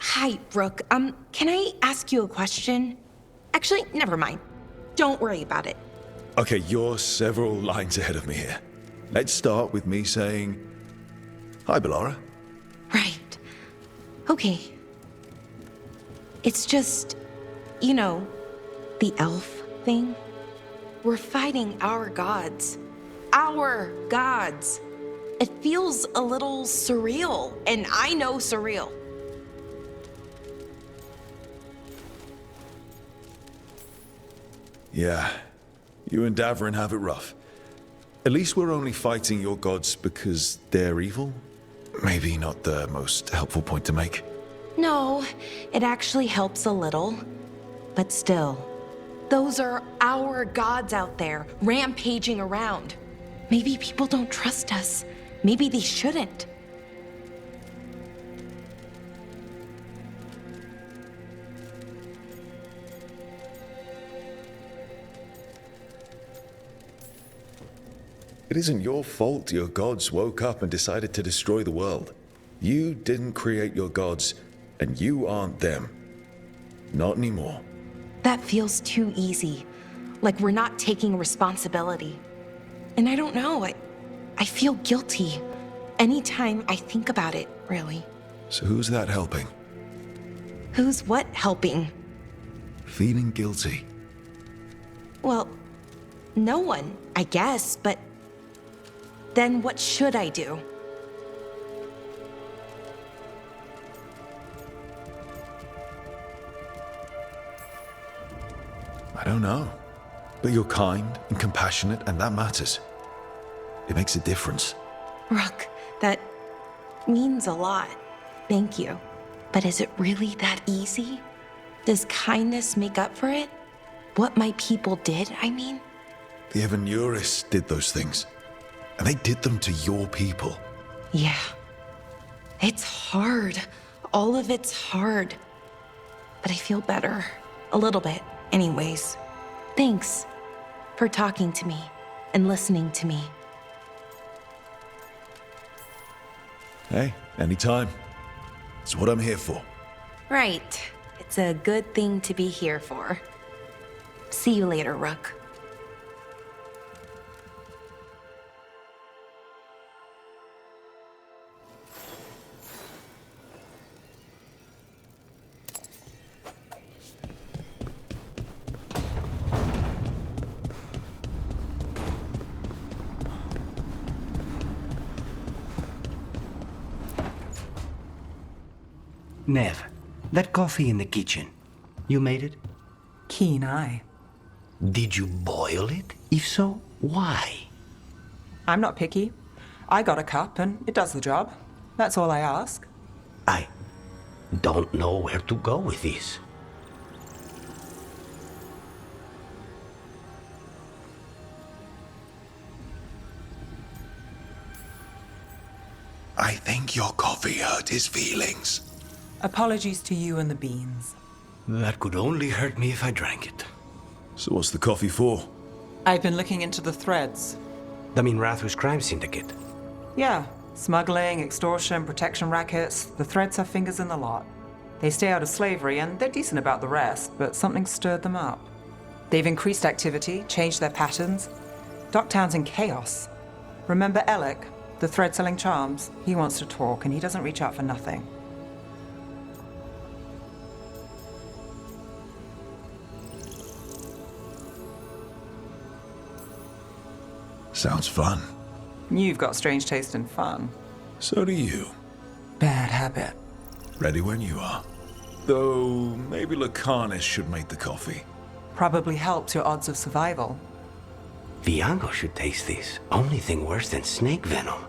Hi, Brooke. Can I ask you a question? Actually, never mind. Don't worry about it. Okay, you're several lines ahead of me here. Let's start with me saying, hi, Bellara. Right. Okay. It's just, the elf thing. We're fighting our gods. Our gods. It feels a little surreal, and I know surreal. Yeah, you and Davrin have it rough. At least we're only fighting your gods because they're evil? Maybe not the most helpful point to make. No, it actually helps a little. But still, those are our gods out there, rampaging around. Maybe people don't trust us. Maybe they shouldn't. It isn't your fault your gods woke up and decided to destroy the world. You didn't create your gods, and you aren't them. Not anymore. That feels too easy. Like we're not taking responsibility. And I don't know, I feel guilty. Anytime I think about it, really. So who's that helping? Who's what helping? Feeling guilty. Well, no one, I guess, but then what should I do? I don't know. But you're kind and compassionate, and that matters. It makes a difference. Rook, that means a lot. Thank you. But is it really that easy? Does kindness make up for it? What my people did, I mean? The Evanuris did those things. And they did them to your people. Yeah. It's hard. All of it's hard. But I feel better. A little bit, anyways. Thanks for talking to me and listening to me. Hey, anytime. It's what I'm here for. Right. It's a good thing to be here for. See you later, Rook. Nev, that coffee in the kitchen, you made it? Keen eye. Did you boil it? If so, why? I'm not picky. I got a cup and it does the job. That's all I ask. I don't know where to go with this. I think your coffee hurt his feelings. Apologies to you and the beans. That could only hurt me if I drank it. So what's the coffee for? I've been looking into the threads. The Minrathus crime syndicate. Yeah, smuggling, extortion, protection rackets. The threads have fingers in the lot. They stay out of slavery and they're decent about the rest, but something stirred them up. They've increased activity, changed their patterns. Docktown's in chaos. Remember Alec, the thread-selling charms? He wants to talk and he doesn't reach out for nothing. Sounds fun. You've got strange taste in fun. So do you. Bad habit. Ready when you are. Though, maybe Lucanus should make the coffee. Probably helps your odds of survival. Viango should taste this. Only thing worse than snake venom.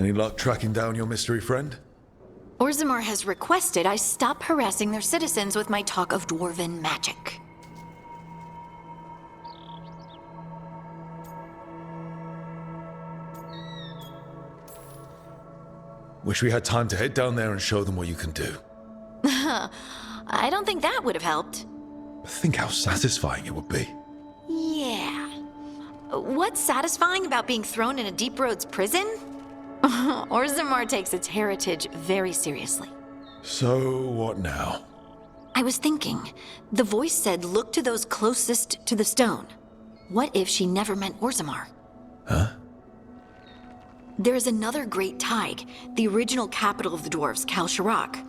Any luck tracking down your mystery friend? Orzammar has requested I stop harassing their citizens with my talk of dwarven magic. Wish we had time to head down there and show them what you can do. I don't think that would have helped. Think how satisfying it would be. Yeah. What's satisfying about being thrown in a Deep Roads prison? Orzammar takes its heritage very seriously. So, what now? I was thinking, the voice said look to those closest to the stone. What if she never meant Orzammar? Huh? There is another great tide, the original capital of the dwarves, Kalsharak.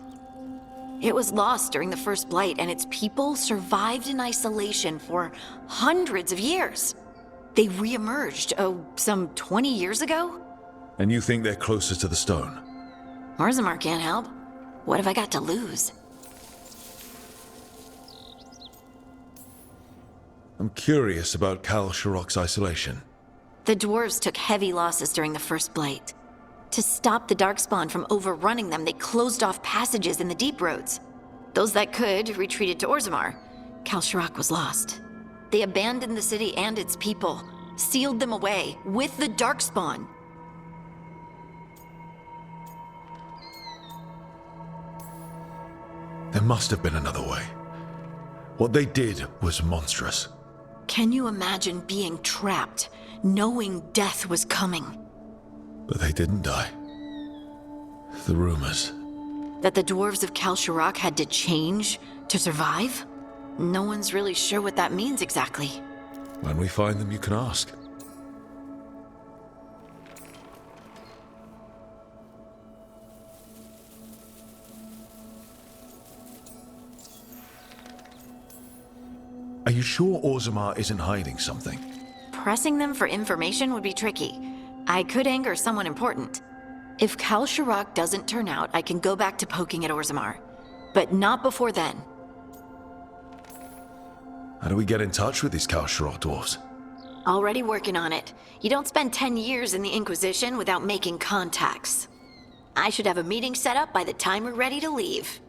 It was lost during the First Blight, and its people survived in isolation for hundreds of years. They re-emerged, some 20 years ago? And you think they're closer to the stone? Orzammar can't help. What have I got to lose? I'm curious about Kalsharak's isolation. The dwarves took heavy losses during the First Blight. To stop the Darkspawn from overrunning them, they closed off passages in the Deep Roads. Those that could retreated to Orzammar. Kalsharak was lost. They abandoned the city and its people, sealed them away with the Darkspawn. There must have been another way. What they did was monstrous. Can you imagine being trapped, knowing death was coming? But they didn't die. The rumors. That the dwarves of Kalsharak had to change to survive? No one's really sure what that means exactly. When we find them, you can ask. Are you sure Orzammar isn't hiding something? Pressing them for information would be tricky. I could anger someone important. If Kalsharak doesn't turn out, I can go back to poking at Orzammar. But not before then. How do we get in touch with these Kalsharak dwarves? Already working on it. You don't spend 10 years in the Inquisition without making contacts. I should have a meeting set up by the time we're ready to leave.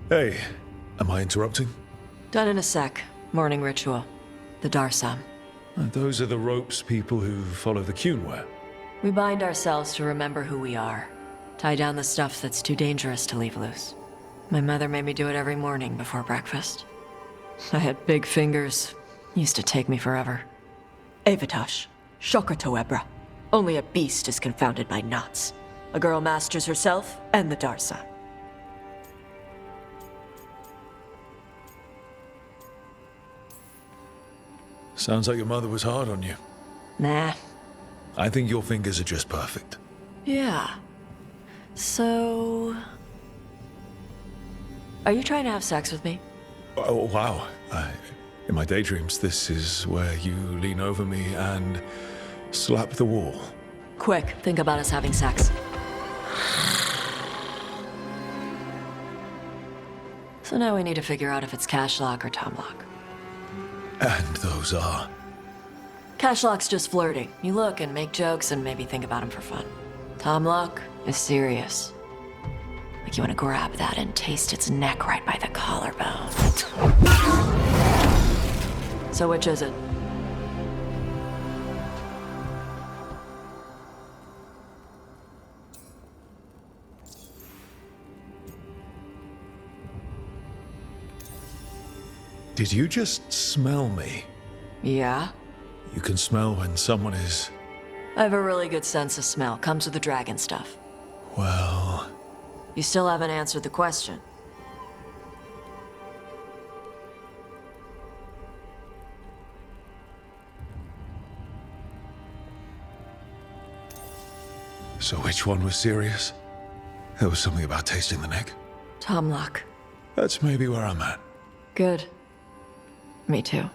Hey, am I interrupting? Done in a sec. Morning ritual. The Darsam. Those are the ropes people who follow the Qun wear. We bind ourselves to remember who we are. Tie down the stuff that's too dangerous to leave loose. My mother made me do it every morning before breakfast. I had big fingers. Used to take me forever. Avatash. Shokratoebra. Only a beast is confounded by knots. A girl masters herself and the Darsam. Sounds like your mother was hard on you. Nah. I think your fingers are just perfect. Yeah. So... Are you trying to have sex with me? Oh, wow. In my daydreams, this is where you lean over me and slap the wall. Quick, think about us having sex. So now we need to figure out if it's Cash Lock or Tom Lock. And those are... Cash Lock's just flirting. You look and make jokes and maybe think about him for fun. Tom Lock is serious. Like you want to grab that and taste its neck right by the collarbone. So which is it? Did you just smell me? Yeah? You can smell when someone is... I have a really good sense of smell. Comes with the dragon stuff. Well... You still haven't answered the question. So which one was serious? There was something about tasting the neck. Tom Lock. That's maybe where I'm at. Good. Me too.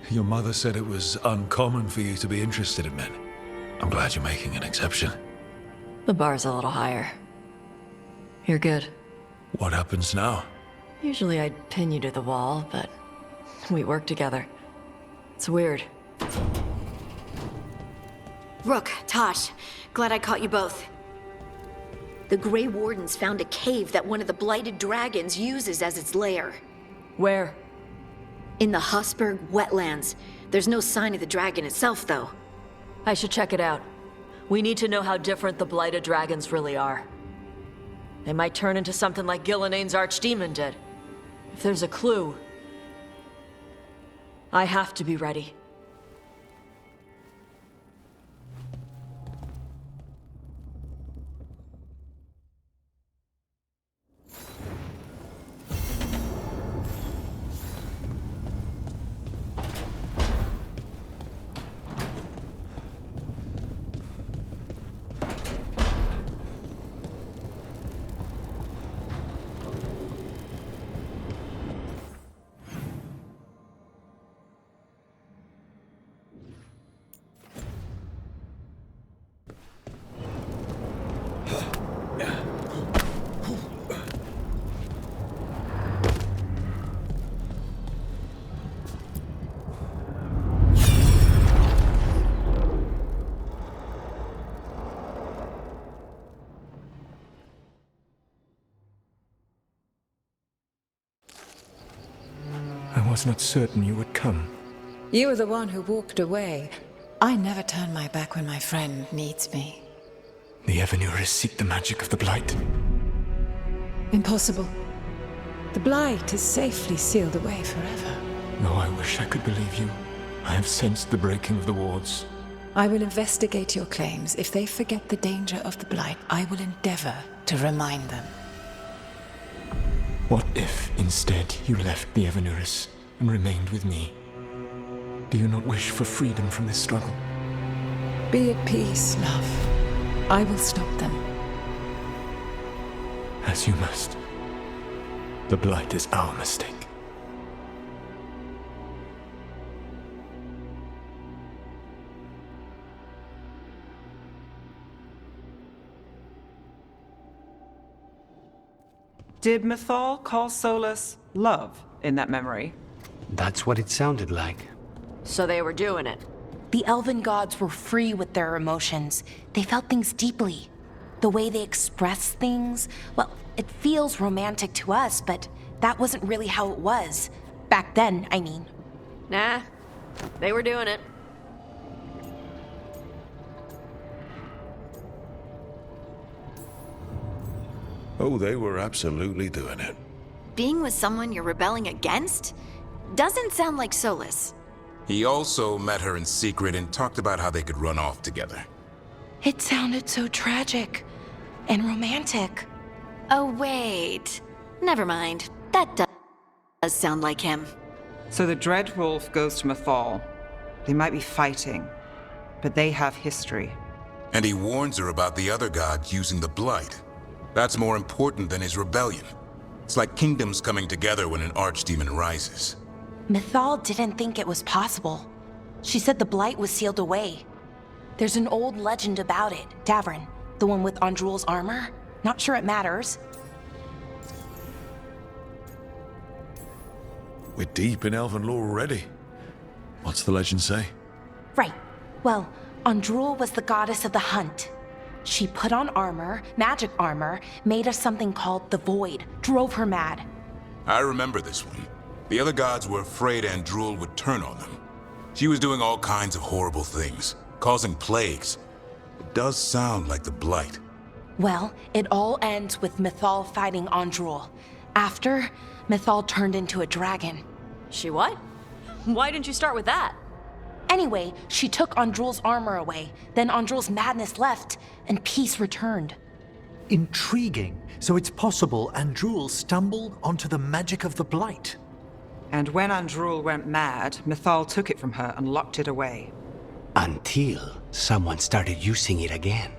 Your mother said it was uncommon for you to be interested in men. I'm glad you're making an exception. The bar's a little higher. You're good. What happens now? Usually I'd pin you to the wall, but we work together. It's weird. Rook, Tosh, glad I caught you both. The Grey Wardens found a cave that one of the Blighted Dragons uses as its lair. Where? In the Husberg wetlands. There's no sign of the dragon itself, though. I should check it out. We need to know how different the Blighted Dragons really are. They might turn into something like Gillenane's archdemon did. If there's a clue, I have to be ready. I was not certain you would come. You were the one who walked away. I never turn my back when my friend needs me. The Evanurus seek the magic of the Blight. Impossible. The Blight is safely sealed away forever. Though I wish I could believe you. I have sensed the breaking of the wards. I will investigate your claims. If they forget the danger of the Blight, I will endeavor to remind them. What if, instead, you left the Evanurus and remained with me? Do you not wish for freedom from this struggle? Be at peace, love. I will stop them. As you must. The Blight is our mistake. Did Mythal call Solus love in that memory? That's what it sounded like. So they were doing it. The elven gods were free with their emotions. They felt things deeply. The way they express things, well, it feels romantic to us, but that wasn't really how it was. Back then, I mean. Nah, they were doing it. Oh, they were absolutely doing it. Being with someone you're rebelling against? Doesn't sound like Solus. He also met her in secret and talked about how they could run off together. It sounded so tragic and romantic. Oh, wait. Never mind. That does sound like him. So the Dread Wolf goes to Mythal. They might be fighting, but they have history. And he warns her about the other gods using the Blight. That's more important than his rebellion. It's like kingdoms coming together when an archdemon rises. Mythal didn't think it was possible. She said the Blight was sealed away. There's an old legend about it. Davrin, the one with Andrul's armor. Not sure it matters. We're deep in elven lore already. What's the legend say? Right. Well, Andrul was the goddess of the hunt. She put on armor, magic armor, made of something called the Void, drove her mad. I remember this one. The other gods were afraid Andrul would turn on them. She was doing all kinds of horrible things, causing plagues. It does sound like the Blight. Well, it all ends with Mythal fighting Andrul. After, Mythal turned into a dragon. She what? Why didn't you start with that? Anyway, she took Andrul's armor away, then Andrul's madness left, and peace returned. Intriguing. So it's possible Andrul stumbled onto the magic of the Blight. And when Andrul went mad, Mythal took it from her and locked it away. Until someone started using it again.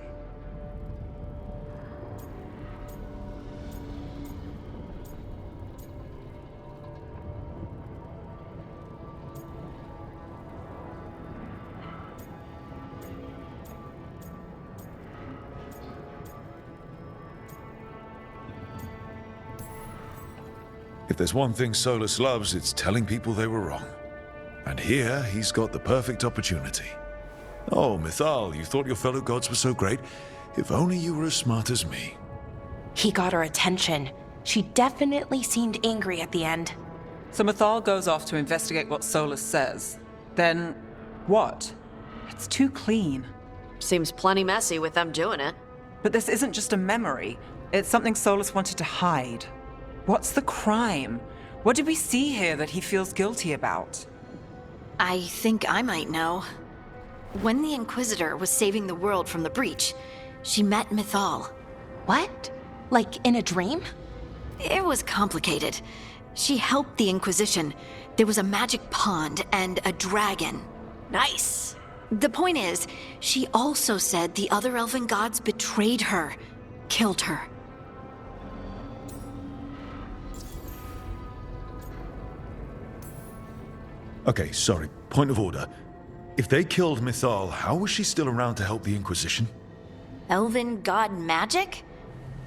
If there's one thing Solus loves, it's telling people they were wrong. And here, he's got the perfect opportunity. Oh, Mythal, you thought your fellow gods were so great? If only you were as smart as me. He got her attention. She definitely seemed angry at the end. So Mythal goes off to investigate what Solus says. Then, what? It's too clean. Seems plenty messy with them doing it. But this isn't just a memory. It's something Solus wanted to hide. What's the crime? What did we see here that he feels guilty about? I think I might know. When the Inquisitor was saving the world from the breach, she met Mythal. What? Like in a dream? It was complicated. She helped the Inquisition. There was a magic pond and a dragon. Nice. The point is, she also said the other elven gods betrayed her, killed her. Okay, sorry. Point of order. If they killed Mythal, how was she still around to help the Inquisition? Elven god magic?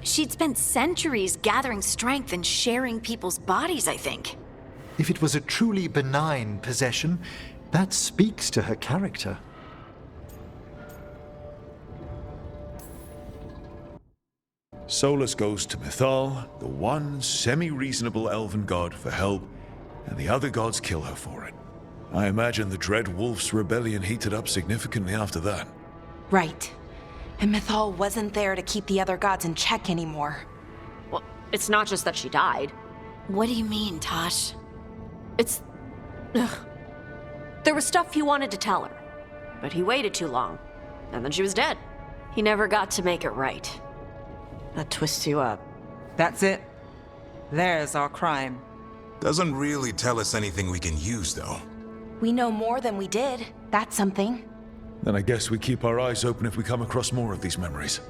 She'd spent centuries gathering strength and sharing people's bodies, I think. If it was a truly benign possession, that speaks to her character. Solus goes to Mythal, the one semi-reasonable elven god, for help, and the other gods kill her for it. I imagine the Dread Wolf's rebellion heated up significantly after that. Right. And Mythal wasn't there to keep the other gods in check anymore. Well, it's not just that she died. What do you mean, Tosh? It's... Ugh. There was stuff he wanted to tell her, but he waited too long, and then she was dead. He never got to make it right. That twists you up. That's it. There's our crime. Doesn't really tell us anything we can use, though. We know more than we did. That's something. Then I guess we keep our eyes open if we come across more of these memories.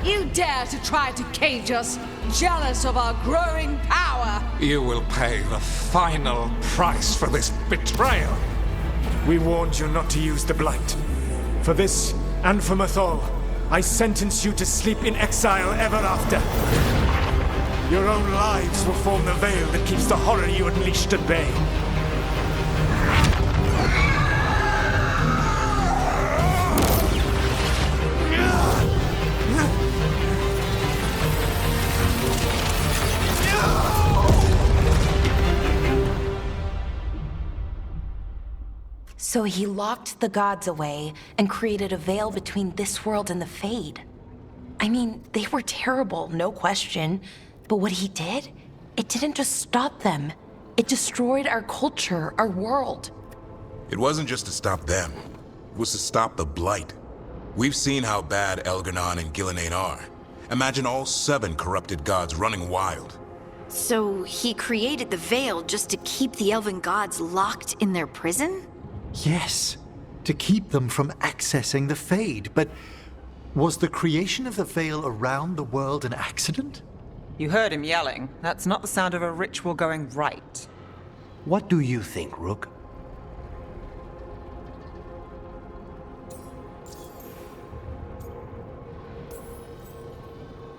You dare to try to cage us, jealous of our growing power! You will pay the final price for this betrayal. We warned you not to use the Blight. For this, and for Mythal, I sentence you to sleep in exile ever after. Your own lives will form the veil that keeps the horror you unleashed at bay. So he locked the gods away and created a veil between this world and the Fade. I mean, they were terrible, no question. But what he did, it didn't just stop them. It destroyed our culture, our world. It wasn't just to stop them. It was to stop the Blight. We've seen how bad Elgar'nan and Gillenane are. Imagine all 7 corrupted gods running wild. So he created the Veil just to keep the elven gods locked in their prison? Yes, to keep them from accessing the Fade. But was the creation of the Veil around the world an accident? You heard him yelling. That's not the sound of a ritual going right. What do you think, Rook?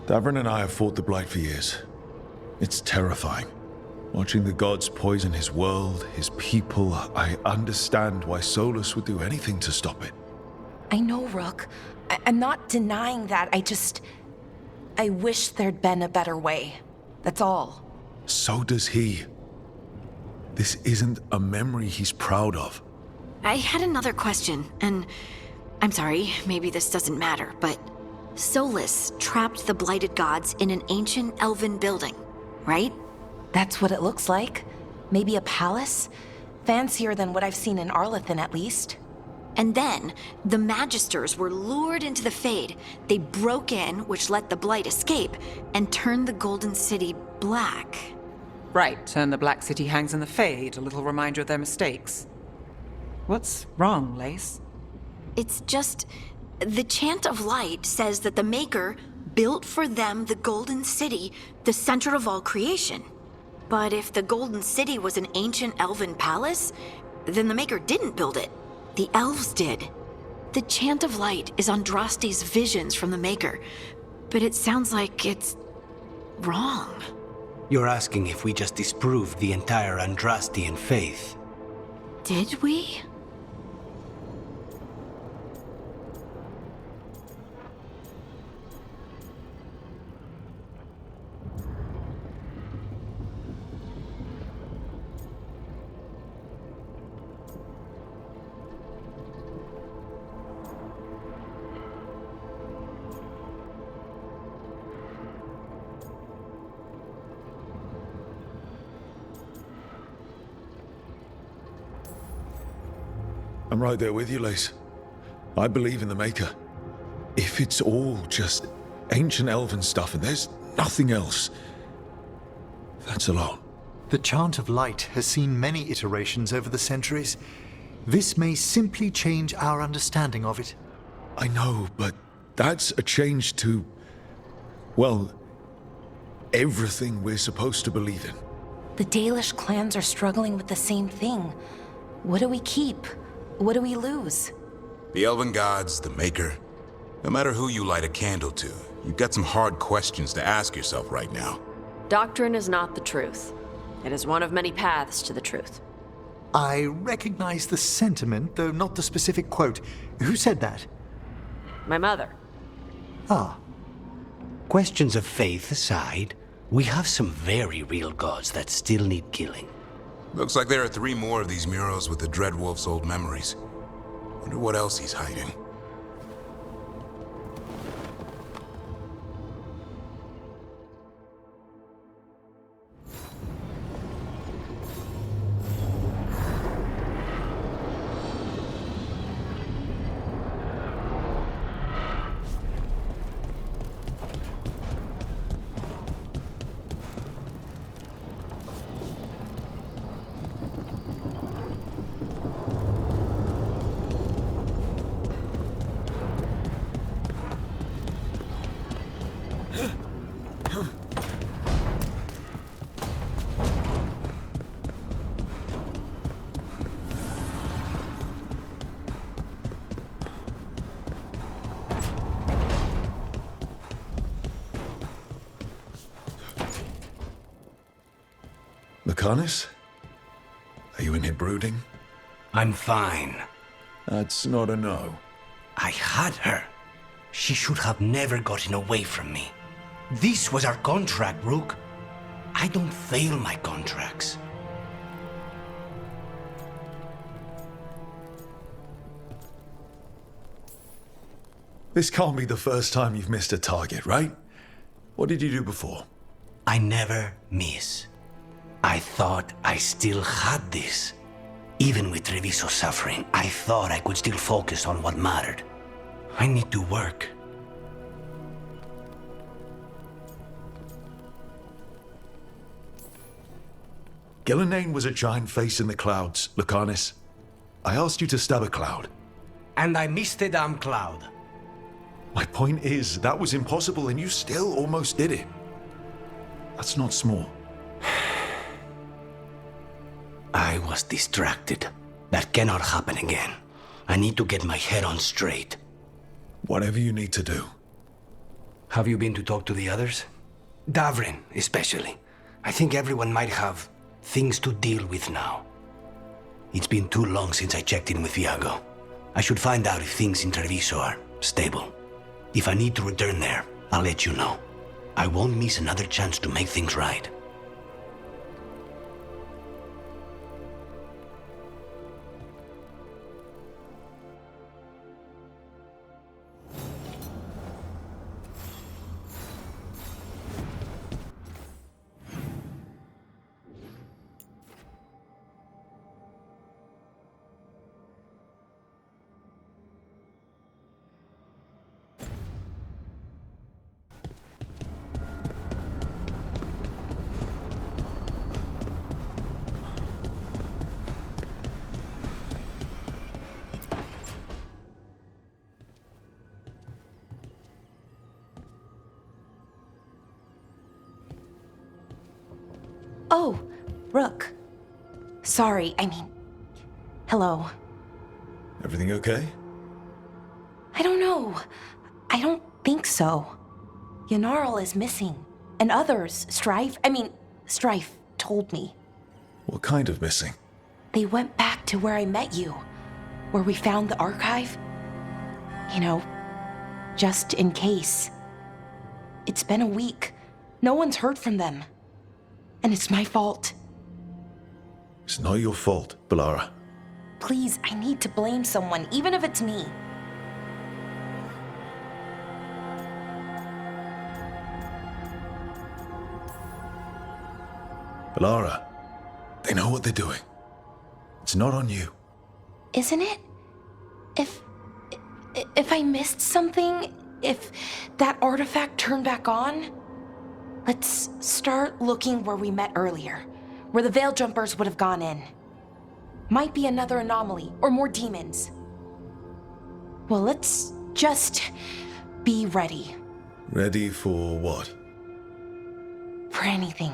Davrin and I have fought the Blight for years. It's terrifying. Watching the gods poison his world, his people, I understand why Solus would do anything to stop it. I know, Rook. I'm not denying that. I wish there'd been a better way. That's all. So does he. This isn't a memory he's proud of. I had another question, and I'm sorry, maybe this doesn't matter, but Solus trapped the blighted gods in an ancient elven building, right? That's what it looks like. Maybe a palace? Fancier than what I've seen in Arlethan, at least. And then, the Magisters were lured into the Fade. They broke in, which let the Blight escape, and turned the Golden City black. Right, and the Black City hangs in the Fade, a little reminder of their mistakes. What's wrong, Lace? It's just... the Chant of Light says that the Maker built for them the Golden City, the center of all creation. But if the Golden City was an ancient elven palace, then the Maker didn't build it. The elves did. The Chant of Light is Andraste's visions from the Maker, but it sounds like it's wrong. You're asking if we just disproved the entire Andrastian faith. Did we? I'm right there with you, Lace. I believe in the Maker. If it's all just ancient elven stuff and there's nothing else, that's a lot. The Chant of Light has seen many iterations over the centuries. This may simply change our understanding of it. I know, but that's a change to, well, everything we're supposed to believe in. The Dalish clans are struggling with the same thing. What do we keep? What do we lose? The elven gods, the Maker. No matter who you light a candle to, you've got some hard questions to ask yourself right now. Doctrine is not the truth. It is one of many paths to the truth. I recognize the sentiment, though not the specific quote. Who said that? My mother. Ah. Questions of faith aside, we have some very real gods that still need killing. Looks like there are 3 more of these murals with the Dreadwolf's old memories. Wonder what else he's hiding. Lucanus? Are you in here brooding? I'm fine. That's not a no. I had her. She should have never gotten away from me. This was our contract, Rook. I don't fail my contracts. This can't be the first time you've missed a target, right? What did you do before? I never miss. I thought I still had this. Even with Treviso's suffering, I thought I could still focus on what mattered. I need to work. Gillenane was a giant face in the clouds, Lucanus. I asked you to stab a cloud. And I missed the damn cloud. My point is, that was impossible and you still almost did it. That's not small. I was distracted. That cannot happen again. I need to get my head on straight. Whatever you need to do. Have you been to talk to the others? Davrin, especially. I think everyone might have things to deal with now. It's been too long since I checked in with Viago. I should find out if things in Treviso are stable. If I need to return there, I'll let you know. I won't miss another chance to make things right. Oh, Rook. Sorry, hello. Everything okay? I don't know. I don't think so. Yanarl is missing. And others, Strife told me. What kind of missing? They went back to where I met you. Where we found the archive. You know, just in case. It's been a week. No one's heard from them. And it's my fault. It's not your fault, Bellara. Please, I need to blame someone, even if it's me. Bellara, they know what they're doing. It's not on you. Isn't it? If I missed something, if that artifact turned back on, let's start looking where we met earlier, where the Veil Jumpers would have gone in. Might be another anomaly, or more demons. Well, let's just be ready. Ready for what? For anything.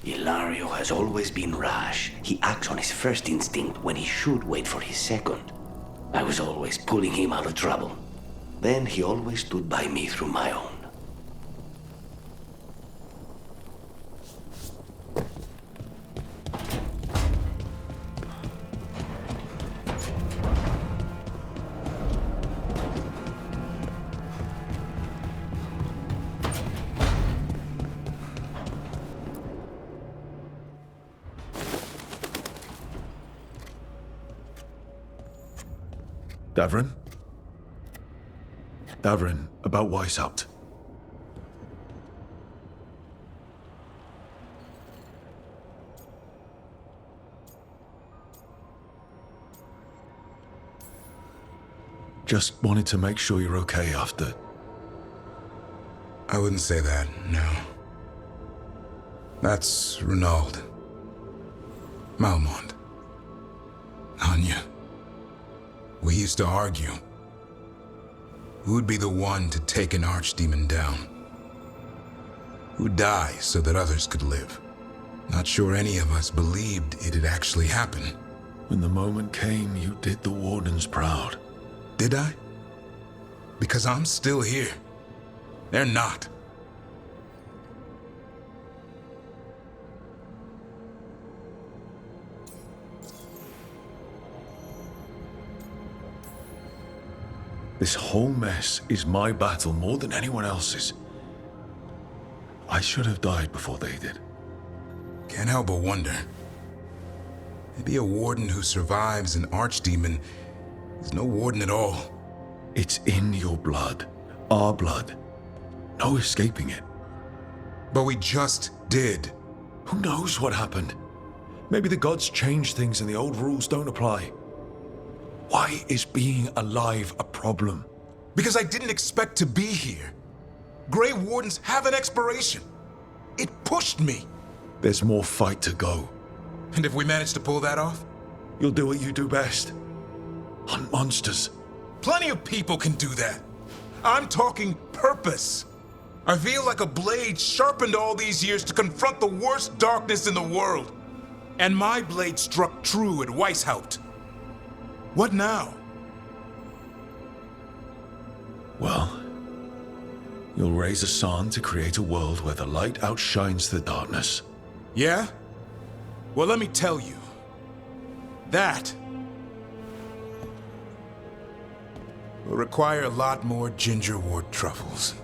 Ilario has always been rash. He acts on his first instinct when he should wait for his second. I was always pulling him out of trouble. Then he always stood by me through my own. Davrin? Davrin, about Weishaupt. Just wanted to make sure you're okay after. I wouldn't say that, no. That's Renaud. Malmont. Anya. We used to argue. Who'd be the one to take an archdemon down? Who'd die so that others could live? Not sure any of us believed it'd actually happen. When the moment came, you did the Wardens proud. Did I? Because I'm still here. They're not. This whole mess is my battle more than anyone else's. I should have died before they did. Can't help but wonder. Maybe a warden who survives an archdemon is no warden at all. It's in your blood. Our blood. No escaping it. But we just did. Who knows what happened? Maybe the gods changed things and the old rules don't apply. Why is being alive a problem? Because I didn't expect to be here. Grey Wardens have an expiration. It pushed me. There's more fight to go. And if we manage to pull that off? You'll do what you do best. Hunt monsters. Plenty of people can do that. I'm talking purpose. I feel like a blade sharpened all these years to confront the worst darkness in the world. And my blade struck true at Weishaupt. What now? Well, you'll raise a San to create a world where the light outshines the darkness. Yeah? Well, let me tell you. That will require a lot more gingerwort truffles.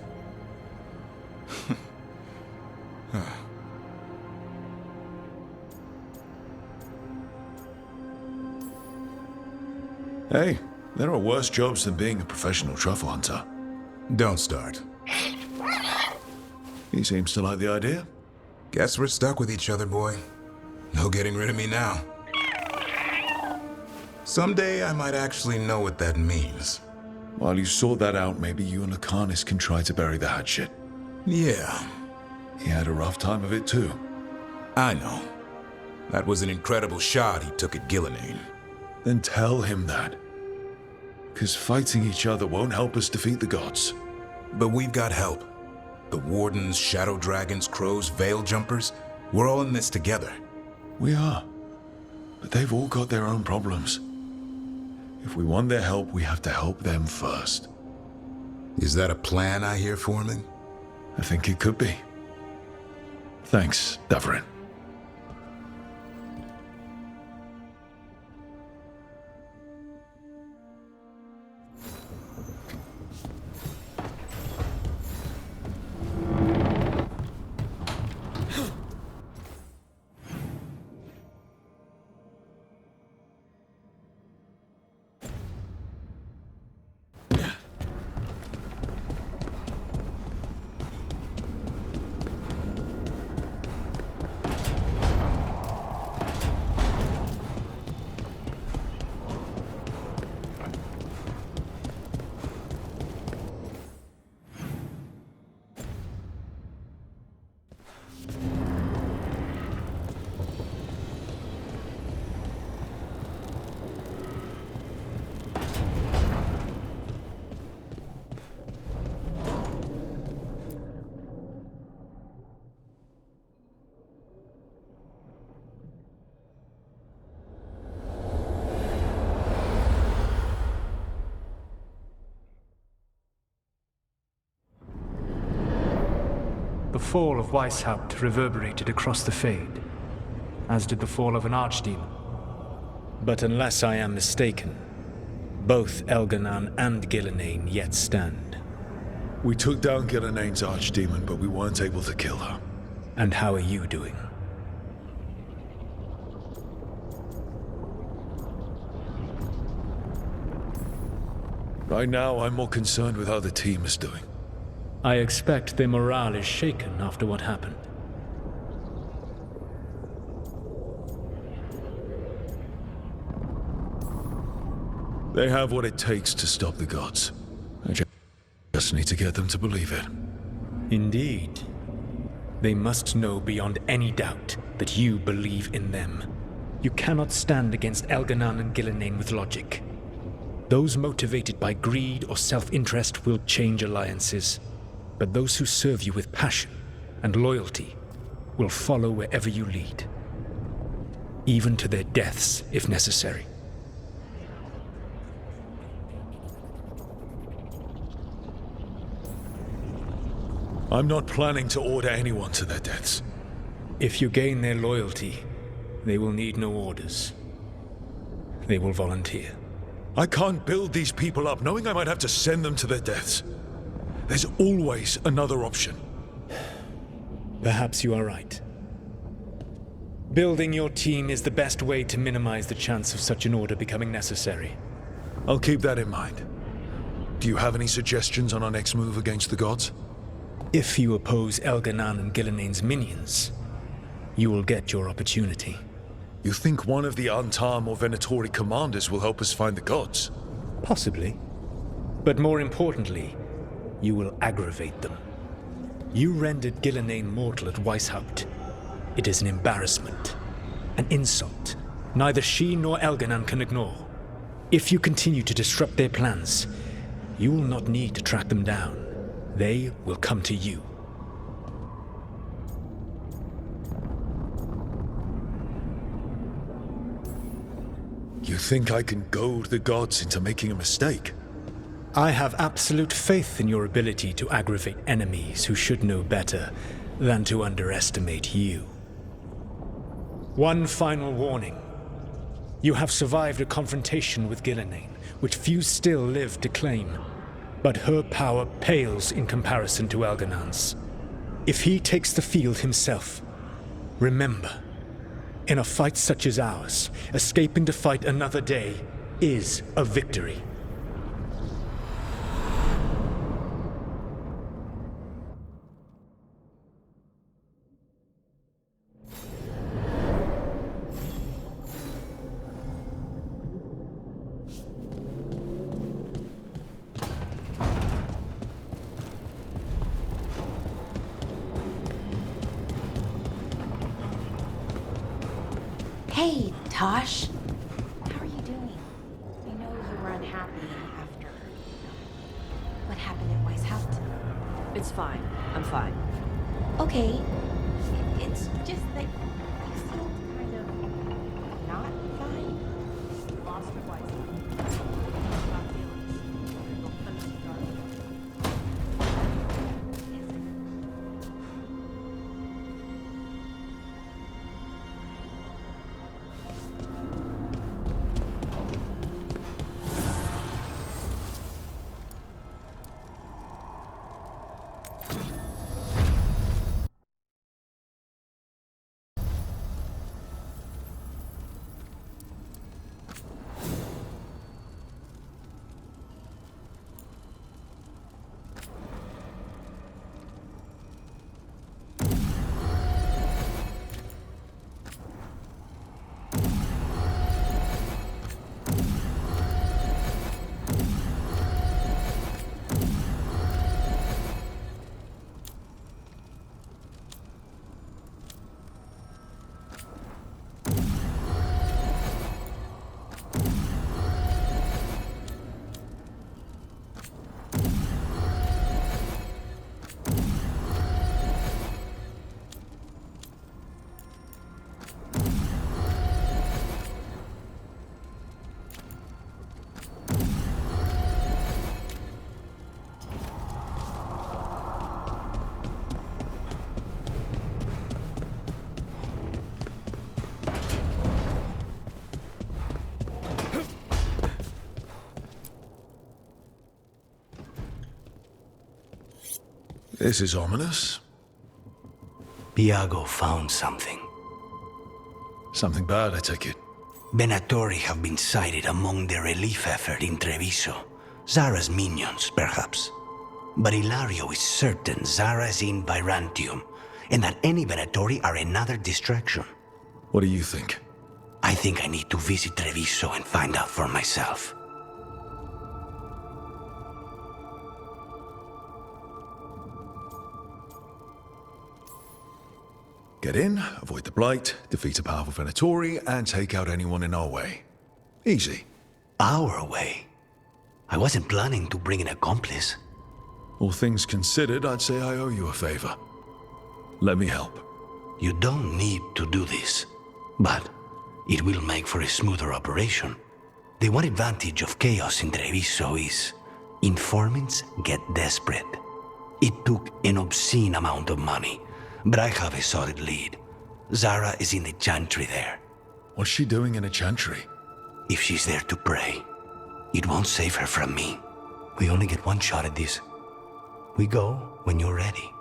Hey, there are worse jobs than being a professional truffle hunter. Don't start. He seems to like the idea. Guess we're stuck with each other, boy. No getting rid of me now. Someday I might actually know what that means. While you sort that out, maybe you and Lucanus can try to bury the hatchet. Yeah. He had a rough time of it too. I know. That was an incredible shot he took at Gillenane. Then tell him that. Because fighting each other won't help us defeat the gods. But we've got help. The Wardens, Shadow Dragons, Crows, Veil Jumpers, we're all in this together. We are. But they've all got their own problems. If we want their help, we have to help them first. Is that a plan I hear forming? I think it could be. Thanks, Davrin. The fall of Weishaupt reverberated across the Fade, as did the fall of an archdemon. But unless I am mistaken, both Elganan and Gillenane yet stand. We took down Gillenane's archdemon, but we weren't able to kill her. And how are you doing? Right now, I'm more concerned with how the team is doing. I expect their morale is shaken after what happened. They have what it takes to stop the gods. I just need to get them to believe it. Indeed. They must know beyond any doubt that you believe in them. You cannot stand against Elganan and Gillenane with logic. Those motivated by greed or self-interest will change alliances, but those who serve you with passion and loyalty will follow wherever you lead, even to their deaths if necessary. I'm not planning to order anyone to their deaths. If you gain their loyalty, they will need no orders. They will volunteer. I can't build these people up knowing I might have to send them to their deaths. There's always another option. Perhaps you are right. Building your team is the best way to minimize the chance of such an order becoming necessary. I'll keep that in mind. Do you have any suggestions on our next move against the gods? If you oppose Elganan and Gilnenain's minions, you will get your opportunity. You think one of the Antam or Venatori commanders will help us find the gods? Possibly. But more importantly, you will aggravate them. You rendered Gilnenain mortal at Weishaupt. It is an embarrassment, an insult. Neither she nor Elganan can ignore. If you continue to disrupt their plans, you will not need to track them down. They will come to you. You think I can goad the gods into making a mistake? I have absolute faith in your ability to aggravate enemies who should know better than to underestimate you. One final warning. You have survived a confrontation with Gilnenain, which few still live to claim. But her power pales in comparison to Elganan's. If he takes the field himself, remember, in a fight such as ours, escaping to fight another day is a victory. Hey, Tosh. How are you doing? I know you were unhappy after what happened at Weishaupt. It's fine. I'm fine. Okay. It's just that you seemed kind of not fine. Lost your Weishaupt. Not feelings. Go punch the dark. This is ominous. Viago found something. Something bad, I take it. Venatori have been sighted among the relief effort in Treviso. Zara's minions, perhaps. But Ilario is certain Zara is in Byzantium, and that any Venatori are another distraction. What do you think? I think I need to visit Treviso and find out for myself. Get in, avoid the Blight, defeat a powerful Venatori, and take out anyone in our way. Easy. Our way? I wasn't planning to bring an accomplice. All things considered, I'd say I owe you a favor. Let me help. You don't need to do this, but it will make for a smoother operation. The one advantage of chaos in Treviso is informants get desperate. It took an obscene amount of money, but I have a solid lead. Zara is in the chantry there. What's she doing in a chantry? If she's there to pray, it won't save her from me. We only get one shot at this. We go when you're ready.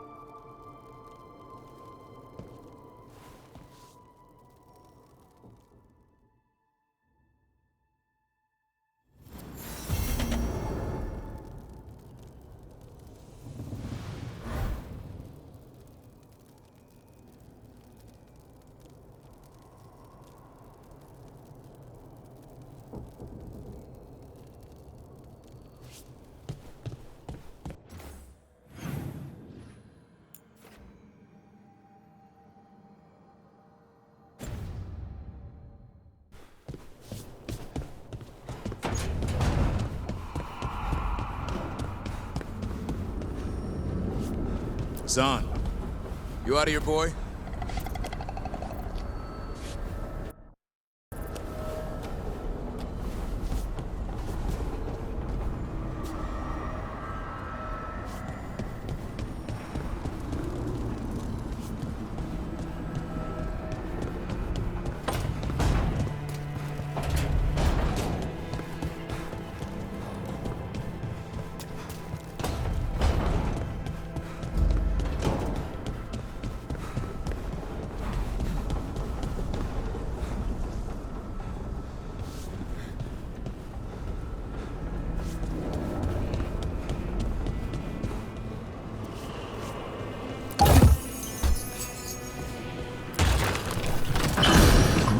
Son, you out of here, boy?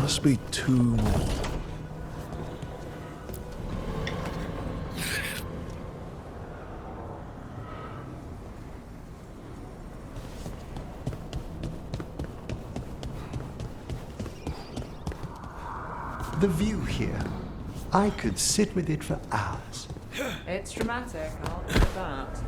Must be 2 more. The view here. I could sit with it for hours. It's dramatic, I'll admit that.